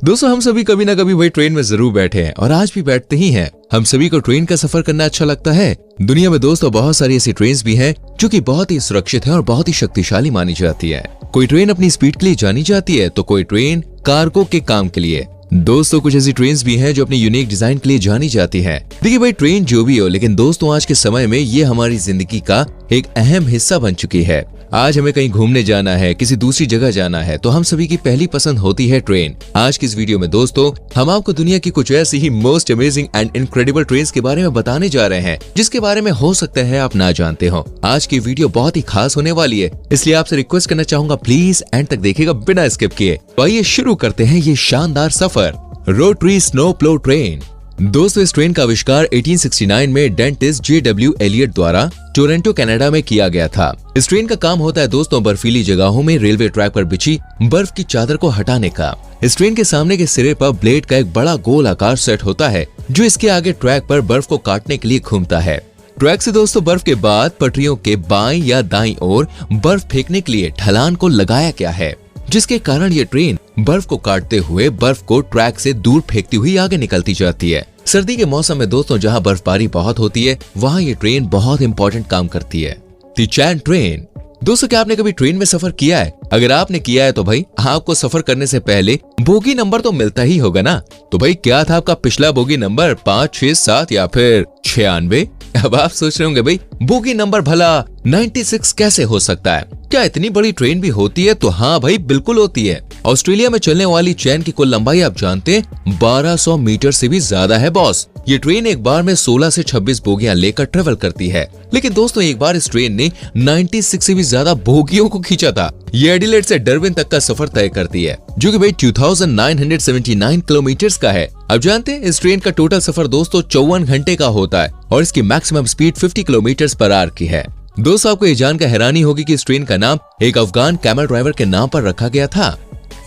दोस्तों हम सभी कभी ना कभी भाई ट्रेन में जरूर बैठे हैं और आज भी बैठते ही हैं। हम सभी को ट्रेन का सफर करना अच्छा लगता है। दुनिया में दोस्तों बहुत सारी ऐसी ट्रेन भी हैं जो कि बहुत ही सुरक्षित है और बहुत ही शक्तिशाली मानी जाती है। कोई ट्रेन अपनी स्पीड के लिए जानी जाती है तो कोई ट्रेन कार्गो के काम के लिए। दोस्तों कुछ ऐसी ट्रेन भी हैं जो अपनी यूनिक डिजाइन के लिए जानी जाती हैं। देखिए भाई ट्रेन जो भी हो, लेकिन दोस्तों आज के समय में ये हमारी जिंदगी का एक अहम हिस्सा बन चुकी है। आज हमें कहीं घूमने जाना है, किसी दूसरी जगह जाना है तो हम सभी की पहली पसंद होती है ट्रेन। आज की इस वीडियो में दोस्तों हम आपको दुनिया की कुछ ऐसी ही most amazing and incredible trains के बारे में बताने जा रहे हैं जिसके बारे में हो सकता है आप ना जानते हो। आज की वीडियो बहुत ही खास होने वाली है, इसलिए आपसे रिक्वेस्ट करना चाहूंगा प्लीज एंड तक देखिएगा बिना स्किप किए। तो आइए शुरू करते हैं ये शानदार सफर। रोटरी स्नो प्लो ट्रेन। दोस्तों इस ट्रेन का आविष्कार 1869 में डेंटिस्ट J.W. एलियट द्वारा टोरंटो कनाडा में किया गया था। इस ट्रेन का काम होता है दोस्तों बर्फीली जगहों में रेलवे ट्रैक पर बिछी बर्फ की चादर को हटाने का। इस ट्रेन के सामने के सिरे पर ब्लेड का एक बड़ा गोल आकार सेट होता है जो इसके आगे ट्रैक पर बर्फ को काटने के लिए घूमता है। ट्रैक से दोस्तों बर्फ के बाद पटरियों के बाईं या दाईं ओर बर्फ फेंकने के लिए ढलान को लगाया गया है, जिसके कारण ये ट्रेन बर्फ को काटते हुए बर्फ को ट्रैक से दूर फेंकती हुई आगे निकलती जाती है। सर्दी के मौसम में दोस्तों जहां बर्फबारी बहुत होती है वहां ये ट्रेन बहुत इंपॉर्टेंट काम करती है। तिचैन ट्रेन। दोस्तों क्या आपने कभी ट्रेन में सफर किया है? अगर आपने किया है तो भाई आपको सफर करने से पहले बोगी नंबर तो मिलता ही होगा ना। तो भाई क्या था आपका पिछला बोगी नंबर 5, 6, 7 या फिर 96? अब आप सोच रहे होंगे भाई बोगी नंबर भला 96 कैसे हो सकता है? क्या इतनी बड़ी ट्रेन भी होती है? तो हाँ भाई बिल्कुल होती है। ऑस्ट्रेलिया में चलने वाली चैन की कुल लंबाई आप जानते हैं 1200 मीटर से भी ज्यादा है बॉस। ये ट्रेन एक बार में 16 से 26 बोगियां लेकर ट्रेवल करती है। लेकिन दोस्तों एक बार इस ट्रेन ने 96 से भी ज्यादा बोगियों को खींचा था। ये एडिलेड से डार्विन तक का सफर तय करती है जो कि भाई 2979 किलोमीटर का है। अब जानते हैं इस ट्रेन का टोटल सफर दोस्तों 54 घंटे का होता है और इसकी maximum speed 50 kilometre per hour की है। दोस्तों आपको ये जानकर हैरानी होगी कि इस ट्रेन का नाम एक अफगान कैमल ड्राइवर के नाम पर रखा गया था।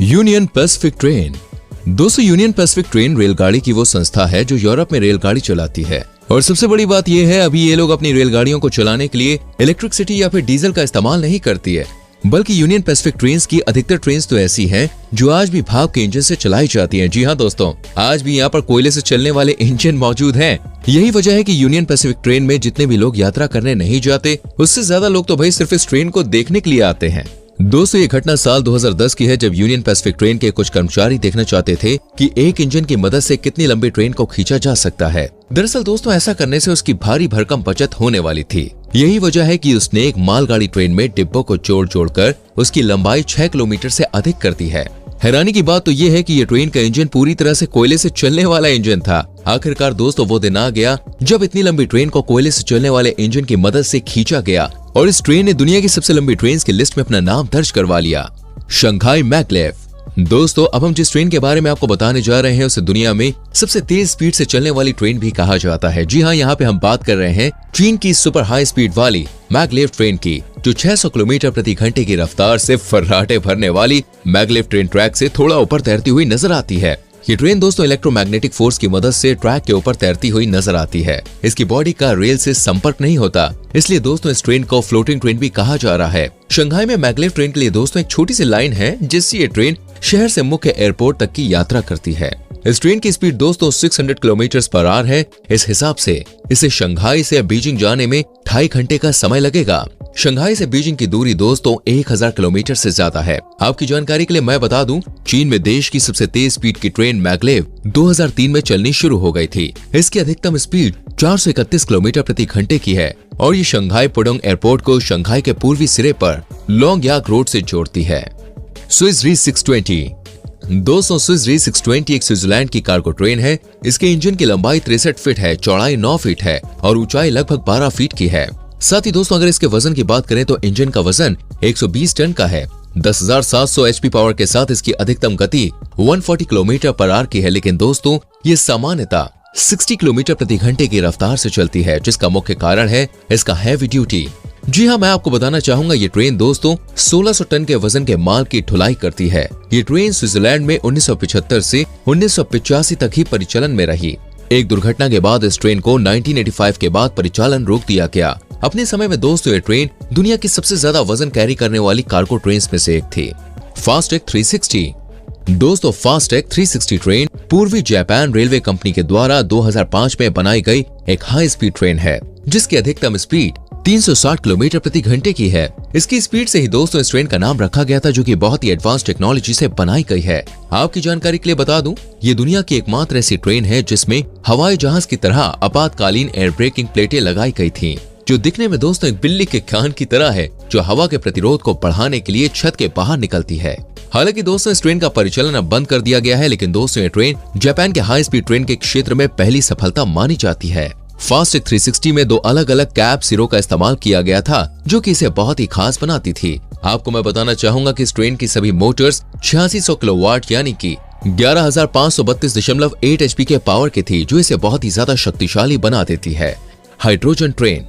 Union Pacific train. दोस्तों यूनियन पैसिफिक ट्रेन रेलगाड़ी की वो संस्था है जो यूरोप में रेलगाड़ी चलाती है। और सबसे बड़ी बात यह है अभी ये लोग अपनी रेलगाड़ियों को चलाने के लिए इलेक्ट्रिसिटी या फिर डीजल का इस्तेमाल नहीं करती है, बल्कि यूनियन पैसिफिक ट्रेन्स की अधिकतर ट्रेन्स तो ऐसी हैं जो आज भी भाप के इंजन से चलाई जाती हैं। जी हाँ दोस्तों, आज भी यहाँ पर कोयले से चलने वाले इंजन मौजूद हैं। यही वजह है कि यूनियन पैसिफिक ट्रेन में जितने भी लोग यात्रा करने नहीं जाते उससे ज्यादा लोग तो भाई सिर्फ इस ट्रेन को देखने के लिए आते हैं। दोस्तों ये घटना साल 2010 की है जब यूनियन पैसिफिक ट्रेन के कुछ कर्मचारी देखना चाहते थे कि एक इंजन की मदद से कितनी लंबी ट्रेन को खींचा जा सकता है। दरअसल दोस्तों ऐसा करने से उसकी भारी भरकम बचत होने वाली थी। यही वजह है कि उसने एक मालगाड़ी ट्रेन में डिब्बों को जोड़ कर उसकी लंबाई 6 किलोमीटर से अधिक कर दी है। हैरानी की बात तो ये है कि ये ट्रेन का इंजन पूरी तरह से कोयले से चलने वाला इंजन था। आखिरकार दोस्तों वो दिन आ गया जब इतनी लंबी ट्रेन को कोयले से चलने वाले इंजन की मदद से खींचा गया और इस ट्रेन ने दुनिया की सबसे लंबी ट्रेन की लिस्ट में अपना नाम दर्ज करवा लिया, शंघाई मैग्लेव। दोस्तों अब हम जिस ट्रेन के बारे में आपको बताने जा रहे हैं उसे दुनिया में सबसे तेज स्पीड से चलने वाली ट्रेन भी कहा जाता है। जी हाँ, यहाँ पे हम बात कर रहे हैं चीन की सुपर हाई स्पीड वाली मैग्लेव ट्रेन की, जो 600 किलोमीटर प्रति घंटे की रफ्तार से फर्राटे भरने वाली मैग्लेव ट्रेन ट्रैक से थोड़ा ऊपर तैरती हुई नजर आती है। ये ट्रेन दोस्तों इलेक्ट्रोमैग्नेटिक फोर्स की मदद से ट्रैक के ऊपर तैरती हुई नजर आती है। इसकी बॉडी का रेल से संपर्क नहीं होता, इसलिए दोस्तों इस ट्रेन को फ्लोटिंग ट्रेन भी कहा जा रहा है। शंघाई में मैग्लेव ट्रेन के लिए दोस्तों एक छोटी सी लाइन है जिससे ये ट्रेन शहर से मुख्य एयरपोर्ट तक की यात्रा करती है। इस ट्रेन की स्पीड दोस्तों 600 किलोमीटर पर आवर है। इस हिसाब से इसे शंघाई से बीजिंग जाने में 2.5 घंटे का समय लगेगा। शंघाई से बीजिंग की दूरी दोस्तों 1000 किलोमीटर से ज्यादा है। आपकी जानकारी के लिए मैं बता दूं, चीन में देश की सबसे तेज स्पीड की ट्रेन मैग्लेव 2003 में चलनी शुरू हो गई थी। इसकी अधिकतम स्पीड 431 किलोमीटर प्रति घंटे की है और ये शंघाई पुडोंग एयरपोर्ट को शंघाई के पूर्वी सिरे पर लोंगयाक रोड से जोड़ती है। स्विस री 620। दोस्तों स्विस री 620 एक स्विट्जरलैंड की कार्गो ट्रेन है। इसके इंजन की लंबाई 63 फीट है, चौड़ाई 9 फीट है और ऊंचाई लगभग 12 फीट की है। साथ ही दोस्तों अगर इसके वजन की बात करें तो इंजन का वजन 120 टन का है। 10,700 HP पावर के साथ इसकी अधिकतम गति 140 किलोमीटर पर आवर की है। लेकिन दोस्तों ये सामान्यतः 60 किलोमीटर प्रति घंटे की रफ्तार से चलती है, जिसका मुख्य कारण है इसका हैवी ड्यूटी। जी हाँ, मैं आपको बताना चाहूंगा ये ट्रेन दोस्तों 1600 टन के वजन के माल की ढुलाई करती है। ये ट्रेन स्विट्जरलैंड में 1975 से 1985 तक ही परिचालन में रही। एक दुर्घटना के बाद इस ट्रेन को 1985 के बाद परिचालन रोक दिया गया। अपने समय में दोस्तों ये ट्रेन दुनिया की सबसे ज्यादा वजन कैरी करने वाली कार्गो ट्रेन में से एक थी। फास्टैग 360। दोस्तों फास्टैग 360 ट्रेन पूर्वी जापान रेलवे कंपनी के द्वारा 2005 में बनाई गई एक हाई स्पीड ट्रेन है, जिसकी अधिकतम स्पीड 360 किलोमीटर प्रति घंटे की है। इसकी स्पीड से ही दोस्तों इस ट्रेन का नाम रखा गया था, जो कि बहुत ही एडवांस टेक्नोलॉजी से बनाई गई है। आपकी जानकारी के लिए बता दूं, ये दुनिया की एकमात्र ऐसी ट्रेन है जिसमें हवाई जहाज की तरह आपातकालीन एयर ब्रेकिंग प्लेटें लगाई गई थीं, जो दिखने में दोस्तों एक बिल्ली के कान की तरह है, जो हवा के प्रतिरोध को बढ़ाने के लिए छत के बाहर निकलती है। हालांकि दोस्तों इस ट्रेन का परिचालन अब बंद कर दिया गया है, लेकिन दोस्तों ये ट्रेन जापान के हाई स्पीड ट्रेन के क्षेत्र में पहली सफलता मानी जाती है। फास्टैग 360 में 2 अलग अलग कैप सिरों का इस्तेमाल किया गया था, जो कि इसे बहुत ही खास बनाती थी। आपको मैं बताना चाहूंगा कि इस ट्रेन की सभी मोटर्स 8600 किलोवाट यानी कि 11,532.8 HP के पावर की थी, जो इसे बहुत ही ज्यादा शक्तिशाली बना देती है। Hydrogen train.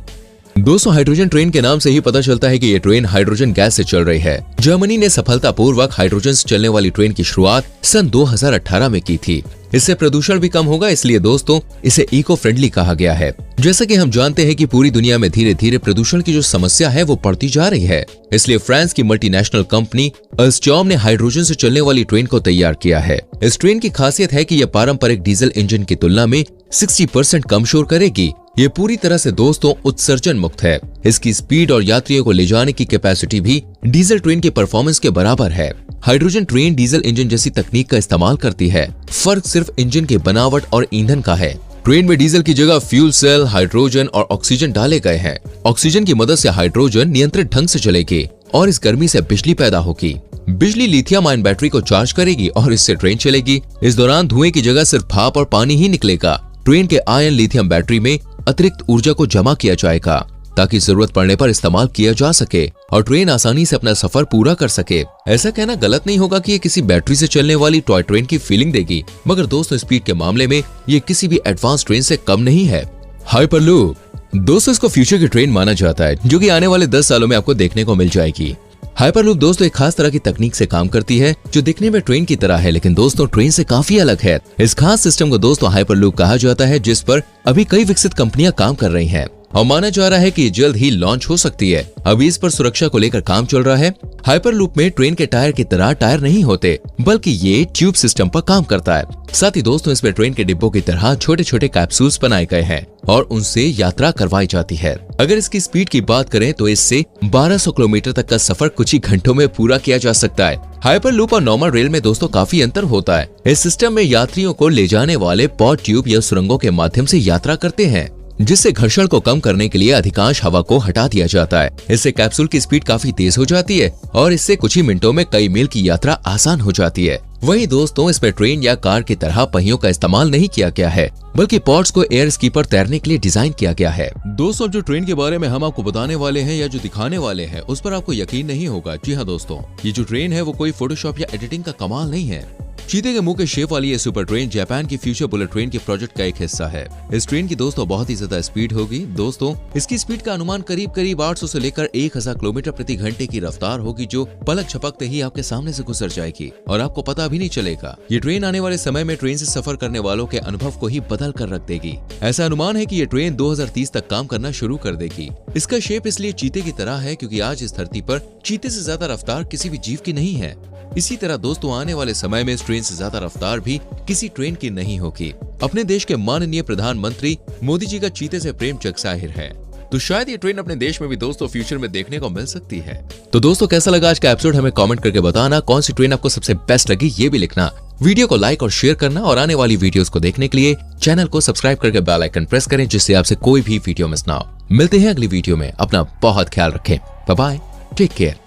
दोस्तों हाइड्रोजन ट्रेन के नाम से ही पता चलता है कि ये ट्रेन हाइड्रोजन गैस से चल रही है। जर्मनी ने सफलतापूर्वक हाइड्रोजन से चलने वाली ट्रेन की शुरुआत सन 2018 में की थी। इससे प्रदूषण भी कम होगा, इसलिए दोस्तों इसे इको फ्रेंडली कहा गया है। जैसा कि हम जानते हैं कि पूरी दुनिया में धीरे धीरे प्रदूषण की जो समस्या है वो बढ़ती जा रही है, इसलिए फ्रांस की मल्टीनेशनल कंपनी अल्स्टॉम ने हाइड्रोजन से चलने वाली ट्रेन को तैयार किया है। इस ट्रेन की खासियत है कि यह पारंपरिक डीजल इंजन की तुलना में 60% कम शोर करेगी। ये पूरी तरह से दोस्तों उत्सर्जन मुक्त है। इसकी स्पीड और यात्रियों को ले जाने की कैपेसिटी भी डीजल ट्रेन के परफॉर्मेंस के बराबर है। हाइड्रोजन ट्रेन डीजल इंजन जैसी तकनीक का इस्तेमाल करती है, फर्क सिर्फ इंजन की बनावट और ईंधन का है। ट्रेन में डीजल की जगह फ्यूल सेल, हाइड्रोजन और ऑक्सीजन डाले गए हैं। ऑक्सीजन की मदद से हाइड्रोजन नियंत्रित ढंग से चलेगी और इस गर्मी से बिजली पैदा होगी। बिजली लिथियम आयन बैटरी को चार्ज करेगी और इससे ट्रेन चलेगी। इस दौरान धुएं की जगह सिर्फ भाप और पानी ही निकलेगा। ट्रेन के आयन लिथियम बैटरी में अतिरिक्त ऊर्जा को जमा किया जाएगा, ताकि जरूरत पड़ने पर इस्तेमाल किया जा सके और ट्रेन आसानी से अपना सफर पूरा कर सके। ऐसा कहना गलत नहीं होगा कि ये किसी बैटरी से चलने वाली टॉय ट्रेन की फीलिंग देगी, मगर दोस्तों स्पीड के मामले में ये किसी भी एडवांस ट्रेन से कम नहीं है। हाइपरलूप। दोस्तों इसको फ्यूचर की ट्रेन माना जाता है, जो कि आने वाले 10 सालों में आपको देखने को मिल जाएगी। हाइपरलूप दोस्तों एक खास तरह की तकनीक से काम करती है, जो दिखने में ट्रेन की तरह है, लेकिन दोस्तों ट्रेन से काफी अलग है। इस खास सिस्टम को दोस्तों हाइपरलूप कहा जाता है, जिस पर अभी कई विकसित कंपनियां काम कर रही हैं और माना जा रहा है कि जल्द ही लॉन्च हो सकती है। अभी इस पर सुरक्षा को लेकर काम चल रहा है। हाइपरलूप में ट्रेन के टायर की तरह टायर नहीं होते, बल्कि ये ट्यूब सिस्टम पर काम करता है। साथ ही दोस्तों इसमें ट्रेन के डिब्बों की तरह छोटे छोटे कैप्सूल्स बनाए गए हैं और उनसे यात्रा करवाई जाती है। अगर इसकी स्पीड की बात करें तो इससे 1200 किलोमीटर तक का सफर कुछ ही घंटों में पूरा किया जा सकता है। हाइपरलूप और नॉर्मल रेल में दोस्तों काफी अंतर होता है। इस सिस्टम में यात्रियों को ले जाने वाले पॉड ट्यूब या सुरंगों के माध्यम से यात्रा करते हैं, जिससे घर्षण को कम करने के लिए अधिकांश हवा को हटा दिया जाता है। इससे कैप्सूल की स्पीड काफी तेज हो जाती है और इससे कुछ ही मिनटों में कई मील की यात्रा आसान हो जाती है। वहीं दोस्तों इसमें ट्रेन या कार की तरह पहियों का इस्तेमाल नहीं किया गया है, बल्कि पॉड्स को एयर स्की पर तैरने के लिए डिजाइन किया गया है। दोस्तों जो ट्रेन के बारे में हम आपको बताने वाले हैं या जो दिखाने वाले हैं, उस पर आपको यकीन नहीं होगा। जी हाँ दोस्तों, ये जो ट्रेन है वो कोई फोटोशॉप या एडिटिंग का कमाल नहीं है। चीते के मुंह के शेप वाली ये सुपर ट्रेन जापान की फ्यूचर बुलेट ट्रेन के प्रोजेक्ट का एक हिस्सा है। इस ट्रेन की दोस्तों बहुत ही ज्यादा स्पीड होगी। दोस्तों इसकी स्पीड का अनुमान करीब 800 से लेकर 1000 किलोमीटर प्रति घंटे की रफ्तार होगी, जो पलक झपकते ही आपके सामने से गुजर जाएगी और आपको पता भी नहीं चलेगा। ये ट्रेन आने वाले समय में ट्रेन से सफर करने वालों के अनुभव को ही बदल कर रख देगी। ऐसा अनुमान है कि ये ट्रेन 2030 तक काम करना शुरू कर देगी। इसका शेप इसलिए चीते की तरह है क्योंकि आज इस धरती पर चीते से ज्यादा रफ्तार किसी भी जीव की नहीं है। इसी तरह दोस्तों आने वाले समय में इस ट्रेन से ज्यादा रफ्तार भी किसी ट्रेन की नहीं होगी। अपने देश के माननीय प्रधानमंत्री मोदी जी का चीते से प्रेम जाहिर है, तो शायद ये ट्रेन अपने देश में भी दोस्तों फ्यूचर में देखने को मिल सकती है। तो दोस्तों कैसा लगा आज का एपिसोड, हमें कमेंट करके बताना। कौन सी ट्रेन आपको सबसे बेस्ट लगी ये भी लिखना। वीडियो को लाइक और शेयर करना और आने वाली वीडियोस को देखने के लिए चैनल को सब्सक्राइब करके बेल आइकन प्रेस करें, जिससे आपसे कोई भी वीडियो मिस ना हो। मिलते हैं अगली वीडियो में। अपना बहुत ख्याल रखें। Bye bye, take care.